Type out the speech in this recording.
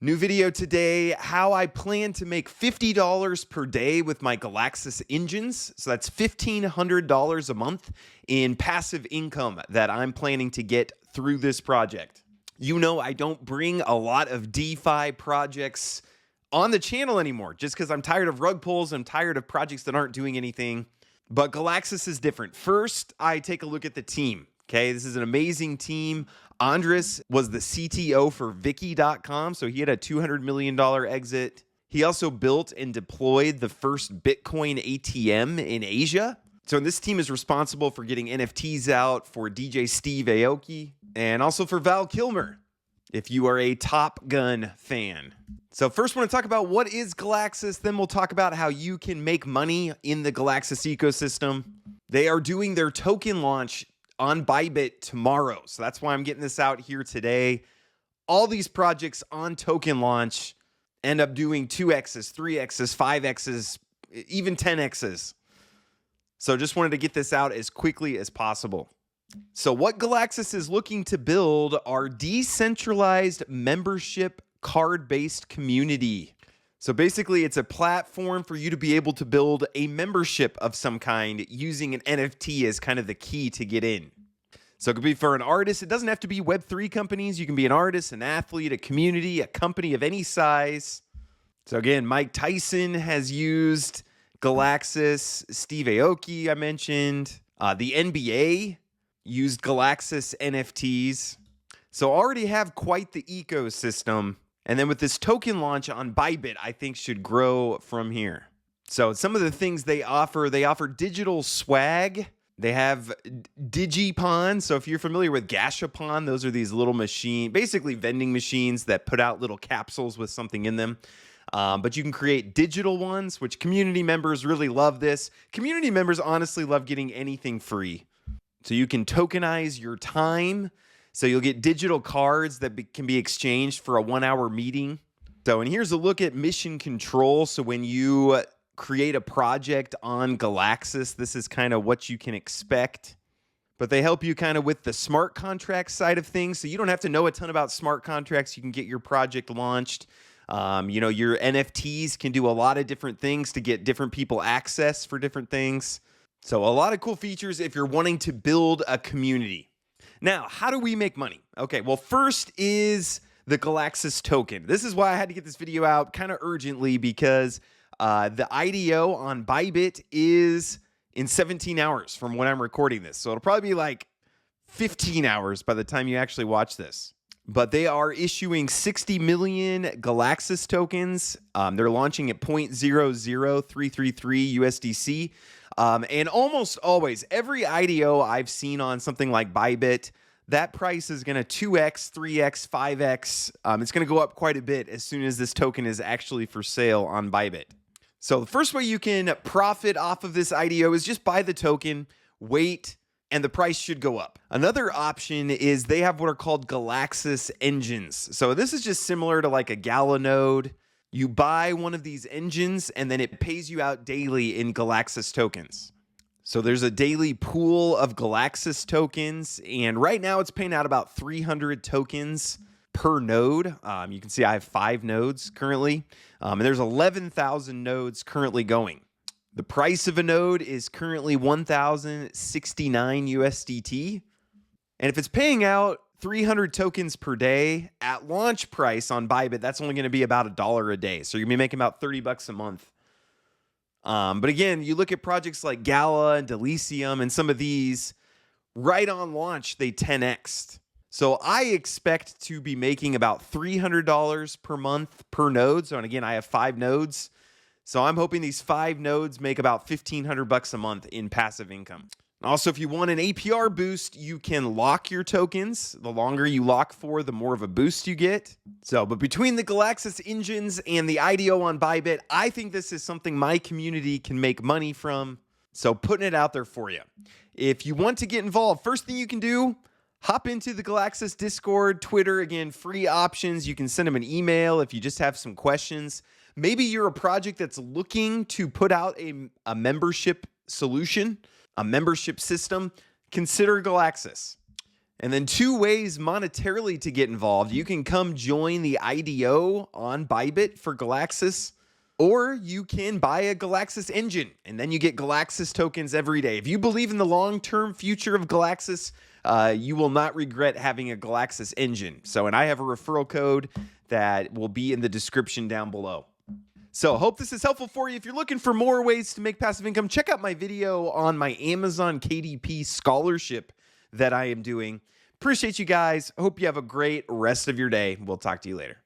New video today, how I plan to make $50 per day with my Galaxis engines. So that's $1,500 a month in passive income that I'm planning to get through this project. You know, I don't bring a lot of DeFi projects on the channel anymore just because I'm tired of rug pulls. I'm tired of projects that aren't doing anything. But Galaxis is different. First, I take a look at the team. Okay, this is an amazing team. Andres was the CTO for Vicky.com, so he had a $200 million exit. He also built and deployed the first Bitcoin ATM in Asia. So this team is responsible for getting NFTs out for DJ Steve Aoki and also for Val Kilmer, if you are a Top Gun fan. So first, I want to talk about what is Galaxis. Then we'll talk about how you can make money in the Galaxis ecosystem. They are doing their token launch on Bybit tomorrow. So that's why I'm getting this out here today. All these projects on token launch end up doing 2x's, 3x's, 5x's, even 10x's. So just wanted to get this out as quickly as possible. So what Galaxis is looking to build are decentralized membership card-based community. So basically, it's a platform for you to be able to build a membership of some kind using an NFT as kind of the key to get in. So it could be for an artist. It doesn't have to be Web3 companies. You can be an artist, an athlete, a community, a company of any size. So again, Mike Tyson has used Galaxis. Steve Aoki, I mentioned. The NBA used Galaxis NFTs. So already have quite the ecosystem. And then with this token launch on Bybit, I think should grow from here. So some of the things they offer digital swag. They have Digipon. So if you're familiar with Gashapon, those are these little basically vending machines that put out little capsules with something in them. But you can create digital ones, which community members really love this. Community members honestly love getting anything free. So you can tokenize your time. So you'll get digital cards that can be exchanged for a 1-hour meeting. So, and here's a look at mission control. So when you create a project on Galaxis, this is kind of what you can expect. But they help you kind of with the smart contract side of things. So you don't have to know a ton about smart contracts. You can get your project launched. Your NFTs can do a lot of different things to get different people access for different things. So a lot of cool features if you're wanting to build a community. Now, how do we make money? Okay, well, first is the Galaxis token. This is why I had to get this video out kind of urgently because the IDO on Bybit is in 17 hours from when I'm recording this. So it'll probably be like 15 hours by the time you actually watch this. But they are issuing 60 million Galaxis tokens. They're launching at 0.00333 USDC. And almost always, every IDO I've seen on something like Bybit, that price is going to 2x, 3x, 5x. It's going to go up quite a bit as soon as this token is actually for sale on Bybit. So the first way you can profit off of this IDO is just buy the token, wait, and the price should go up. Another option is they have what are called Galaxis Engines. So this is just similar to like a Gala node. You buy one of these engines, and then it pays you out daily in Galaxis tokens. So there's a daily pool of Galaxis tokens, and right now it's paying out about 300 tokens per node. You can see I have 5 nodes currently, and there's 11,000 nodes currently going. The price of a node is currently 1,069 USDT, and if it's paying out 300 tokens per day at launch price on Bybit, that's only going to be about $1 a day. So you're going to be making about $30 a month. But again, you look at projects like Gala and Delicium and some of these, right on launch, they 10x'd. So I expect to be making about $300 per month per node. So, and again, I have 5 nodes. So I'm hoping these 5 nodes make about $1,500 a month in passive income. Also, if you want an APR boost, you can lock your tokens. The longer you lock for, the more of a boost you get. So, but between the Galaxis engines and the IDO on Bybit, I think this is something my community can make money from. So putting it out there for you. If you want to get involved, first thing you can do, hop into the Galaxis Discord, Twitter. Again, free options. You can send them an email if you just have some questions. Maybe you're a project that's looking to put out a membership solution, a membership system. Consider Galaxis. And then 2 ways monetarily to get involved. You can come join the IDO on Bybit for Galaxis, or you can buy a Galaxis Engine, and then you get Galaxis tokens every day. If you believe in the long-term future of Galaxis, you will not regret having a Galaxis Engine. So, and I have a referral code that will be in the description down below. So, hope this is helpful for you. If you're looking for more ways to make passive income, check out my video on my Amazon KDP scholarship that I am doing. Appreciate you guys. Hope you have a great rest of your day. We'll talk to you later.